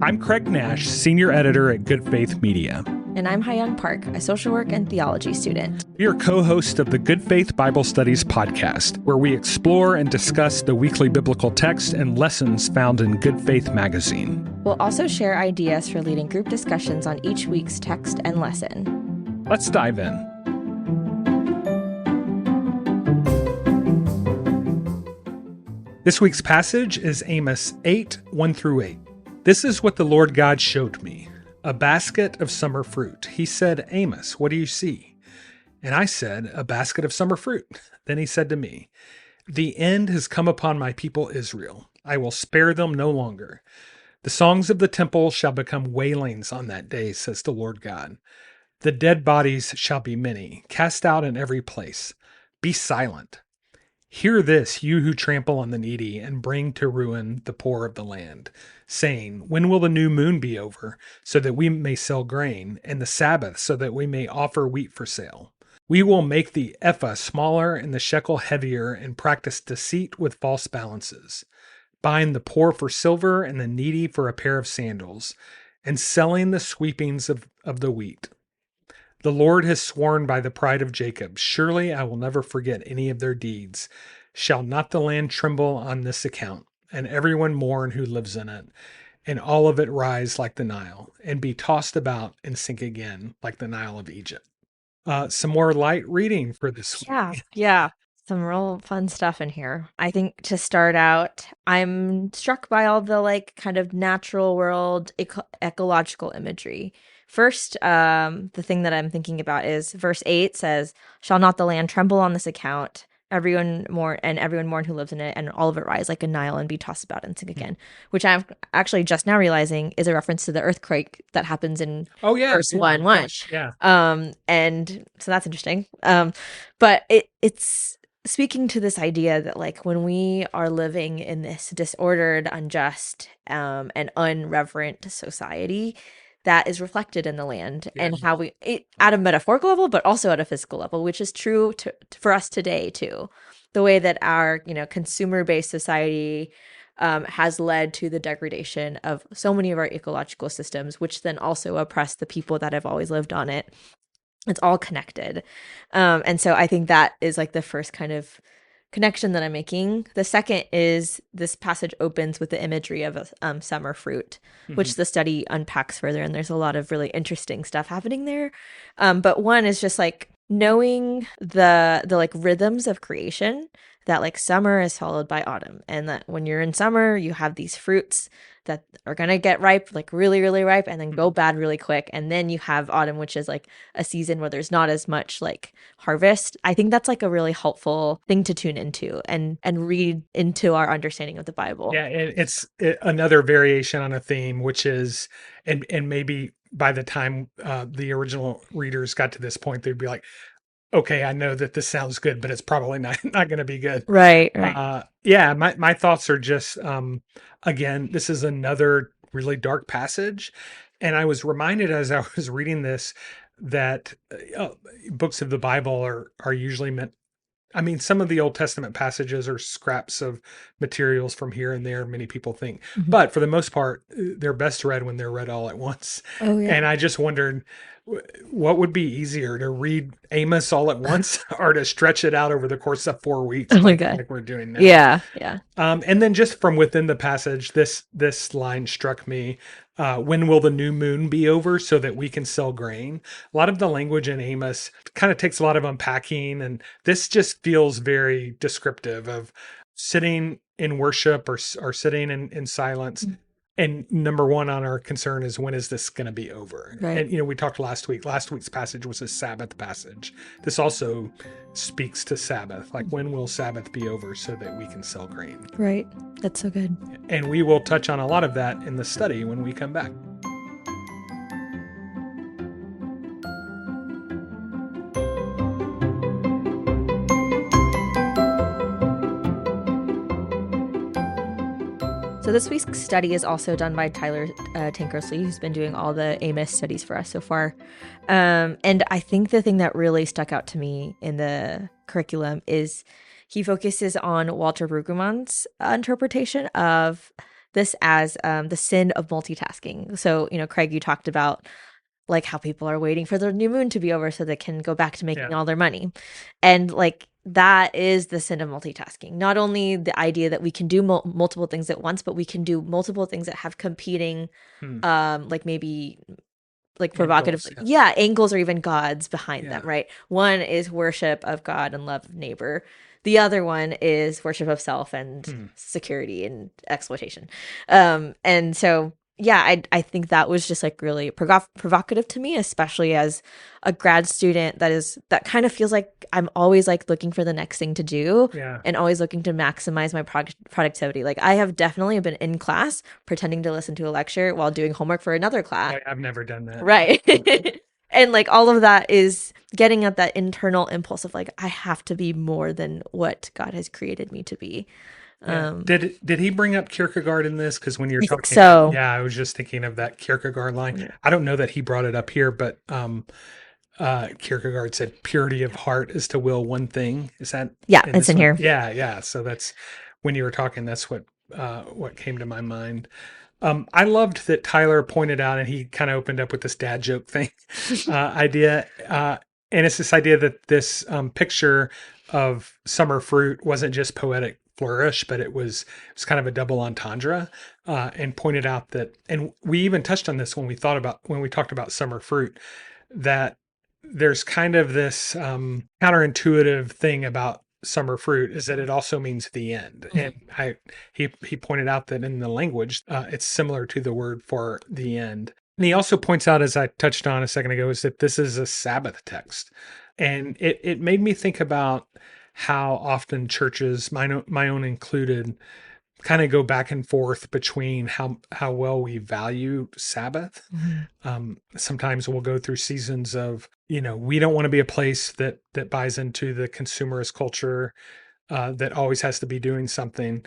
I'm Craig Nash, Senior Editor at Good Faith Media. And I'm Hayoung Park, a social work and theology student. We are co-hosts of the Good Faith Bible Studies podcast, where we explore and discuss the weekly biblical text and lessons found in Good Faith magazine. We'll also share ideas for leading group discussions on each week's text and lesson. Let's dive in. This week's passage is Amos 8, 1-8. This is what the Lord God showed me, a basket of summer fruit. He said, Amos, what do you see? And I said, a basket of summer fruit. Then he said to me, the end has come upon my people Israel. I will spare them no longer. The songs of the temple shall become wailings on that day, says the Lord God. The dead bodies shall be many, cast out in every place. Be silent. Hear this, you who trample on the needy and bring to ruin the poor of the land, saying, when will the new moon be over, so that we may sell grain, and the Sabbath, so that we may offer wheat for sale? We will make the ephah smaller and the shekel heavier, and practice deceit with false balances, buying the poor for silver and the needy for a pair of sandals, and selling the sweepings of the wheat. The Lord has sworn by the pride of Jacob, surely I will never forget any of their deeds. Shall not the land tremble on this account, and everyone mourn who lives in it, and all of it rise like the Nile, and be tossed about and sink again like the Nile of Egypt? Some more light reading for this week. Yeah. Some real fun stuff in here. I think to start out, I'm struck by all the kind of natural world ecological imagery. First, the thing that I'm thinking about is verse 8 says, shall not the land tremble on this account? Everyone mourn who lives in it, and all of it rise like a Nile and be tossed about and sink again, which I'm actually just now realizing is a reference to the earthquake that happens in verse 1:1. Yeah. And so that's interesting. But it's speaking to this idea that when we are living in this disordered, unjust, and unreverent society, that is reflected in the land and how at a metaphorical level, but also at a physical level, which is true for us today too. The way that our consumer-based society has led to the degradation of so many of our ecological systems, which then also oppress the people that have always lived on it. It's all connected, and so I think that is the first kind of connection that I'm making. The second is this passage opens with the imagery of a summer fruit, which the study unpacks further, and there's a lot of really interesting stuff happening there. But one is just knowing the rhythms of creation, that summer is followed by autumn, and that when you're in summer, you have these fruits that are gonna get ripe, really, really ripe, and then go bad really quick. And then you have autumn, which is a season where there's not as much harvest. I think that's a really helpful thing to tune into and read into our understanding of the Bible. Yeah, it's another variation on a theme, which is, and maybe by the time the original readers got to this point, they'd be like, okay, I know that this sounds good, but it's probably not going to be good. Right. Yeah, my thoughts are just, again, this is another really dark passage. And I was reminded as I was reading this that books of the Bible are usually meant, some of the Old Testament passages are scraps of materials from here and there, many people think. Mm-hmm. But for the most part, they're best read when they're read all at once. Oh, yeah. And I just wondered, what would be easier, to read Amos all at once or to stretch it out over the course of 4 weeks like we're doing now? Yeah. And then just from within the passage, this line struck me. When will the new moon be over so that we can sell grain? A lot of the language in Amos kind of takes a lot of unpacking, and this just feels very descriptive of sitting in worship or sitting in silence. Mm-hmm. And number one on our concern is, when is this going to be over? Right. And, we talked last week's passage was a Sabbath passage. This also speaks to Sabbath. When will Sabbath be over so that we can sell grain? Right. That's so good. And we will touch on a lot of that in the study when we come back. So this week's study is also done by Tyler Tankersley, who's been doing all the Amos studies for us so far. And I think the thing that really stuck out to me in the curriculum is he focuses on Walter Brueggemann's interpretation of this as the sin of multitasking. So, Craig, you talked about like how people are waiting for the new moon to be over so they can go back to making all their money. And like that is the sin of multitasking. Not only the idea that we can do multiple things at once, but we can do multiple things that have competing like maybe like provocative angles or even gods behind them, right? One is worship of God and love of neighbor. The other one is worship of self and security and exploitation. And so I think that was just like really provocative to me, especially as a grad student that kind of feels like I'm always like looking for the next thing to do and always looking to maximize my productivity. Like I have definitely been in class pretending to listen to a lecture while doing homework for another class. I've never done that. Right. And like all of that is getting at that internal impulse of like, I have to be more than what God has created me to be. Did he bring up Kierkegaard in this? Because when you're talking, I was just thinking of that Kierkegaard line. Yeah. I don't know that he brought it up here, but Kierkegaard said, "Purity of heart is to will one thing." Is that? Yeah, it's in here. Yeah. So that's when you were talking. That's what came to my mind. I loved that Tyler pointed out, and he kind of opened up with this dad joke thing idea, and it's this idea that this picture of summer fruit wasn't just poetic flourish, but it was kind of a double entendre, and pointed out that, and we even touched on this when we talked about summer fruit, that there's kind of this counterintuitive thing about summer fruit is that it also means the end. And he pointed out that in the language, it's similar to the word for the end. And he also points out, as I touched on a second ago, is that this is a Sabbath text. And it made me think about how often churches, my own included, kind of go back and forth between how well we value Sabbath. Sometimes we'll go through seasons of, we don't want to be a place that buys into the consumerist culture that always has to be doing something.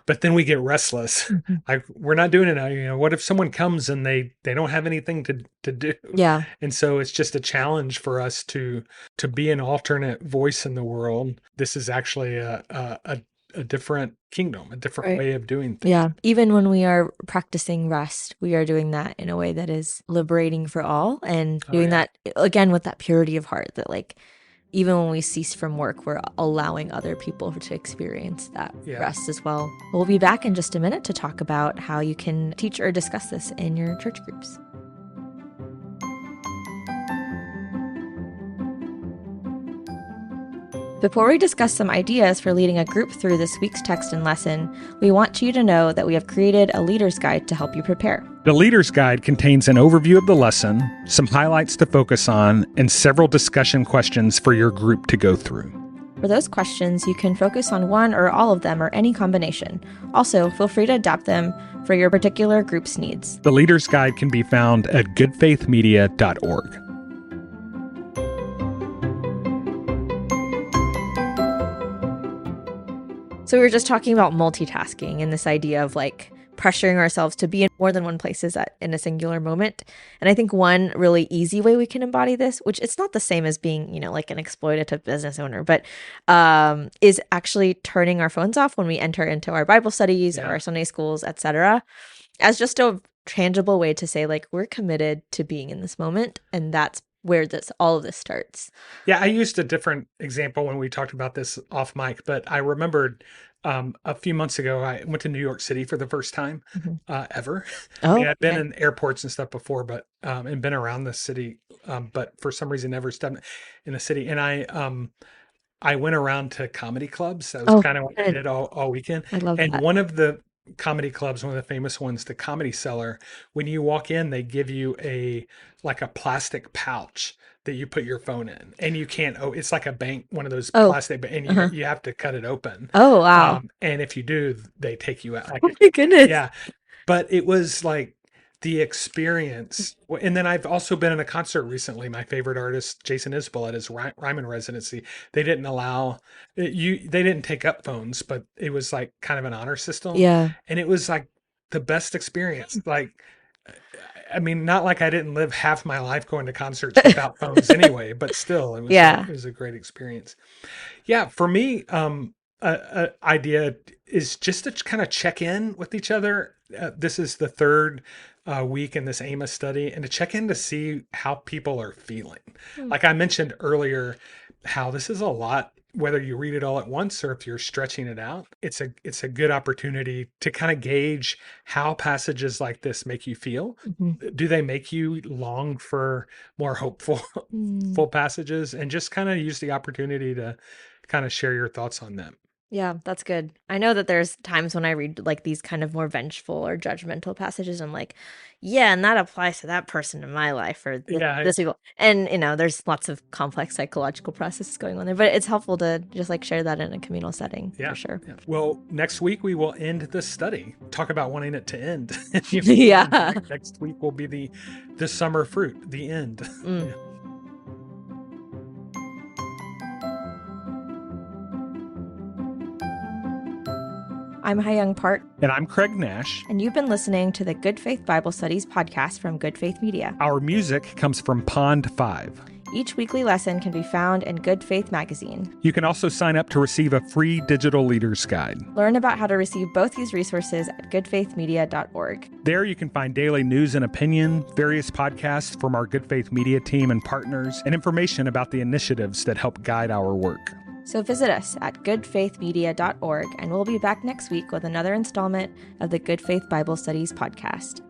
But then we get restless. Like, we're not doing it now. What if someone comes and they don't have anything to do? Yeah. And so it's just a challenge for us to be an alternate voice in the world. This is actually a different kingdom, a different way of doing things. Yeah. Even when we are practicing rest, we are doing that in a way that is liberating for all, and doing that again with that purity of heart, that like, even when we cease from work, we're allowing other people to experience that rest as well. We'll be back in just a minute to talk about how you can teach or discuss this in your church groups. Before we discuss some ideas for leading a group through this week's text and lesson, we want you to know that we have created a leader's guide to help you prepare. The leader's guide contains an overview of the lesson, some highlights to focus on, and several discussion questions for your group to go through. For those questions, you can focus on one or all of them or any combination. Also, feel free to adapt them for your particular group's needs. The leader's guide can be found at goodfaithmedia.org. So we were just talking about multitasking and this idea of like pressuring ourselves to be in more than one place in a singular moment. And I think one really easy way we can embody this, which it's not the same as being, like an exploitative business owner, but is actually turning our phones off when we enter into our Bible studies or our Sunday schools, etc., as just a tangible way to say like, we're committed to being in this moment. And that's where all of this starts. Yeah, I used a different example when we talked about this off mic, but I remembered a few months ago, I went to New York City for the first time ever. I'd been in airports and stuff before, but and been around the city, but for some reason never stepped in the city. And I went around to comedy clubs. That was kind of what I did all weekend. I love that. And one of the comedy clubs, one of the famous ones, the Comedy Cellar, when you walk in, they give you a plastic pouch that you put your phone in, and you can't, it's like a bank, one of those plastic, and you have to cut it open. Oh, wow. And if you do, they take you out. Oh my goodness. Yeah. But it was like the experience. And then I've also been in a concert recently. My favorite artist, Jason Isbell, at his Ryman residency, they didn't allow they didn't take up phones, but it was like kind of an honor system. Yeah. And it was like the best experience. Like, I mean, not like I didn't live half my life going to concerts without phones anyway, but still, it was a great experience. Yeah, for me, idea is just to kind of check in with each other. This is the third week in this Amos study, and to check in to see how people are feeling. Like I mentioned earlier, how this is a lot, whether you read it all at once or if you're stretching it out. It's a good opportunity to kind of gauge how passages like this make you feel. Do they make you long for more hopeful full passages? And just kind of use the opportunity to kind of share your thoughts on them. Yeah, that's good. I know that there's times when I read like these kind of more vengeful or judgmental passages. I'm like, yeah, and that applies to that person in my life or this people. And, there's lots of complex psychological processes going on there, but it's helpful to just like share that in a communal setting for sure. Yeah. Well, next week we will end this study. Talk about wanting it to end. Yeah. Next week will be the summer fruit, the end. Yeah. I'm Hayoung Park. And I'm Craig Nash. And you've been listening to the Good Faith Bible Studies podcast from Good Faith Media. Our music comes from Pond 5. Each weekly lesson can be found in Good Faith Magazine. You can also sign up to receive a free digital leader's guide. Learn about how to receive both these resources at goodfaithmedia.org. There you can find daily news and opinion, various podcasts from our Good Faith Media team and partners, and information about the initiatives that help guide our work. So visit us at goodfaithmedia.org, and we'll be back next week with another installment of the Good Faith Bible Studies podcast.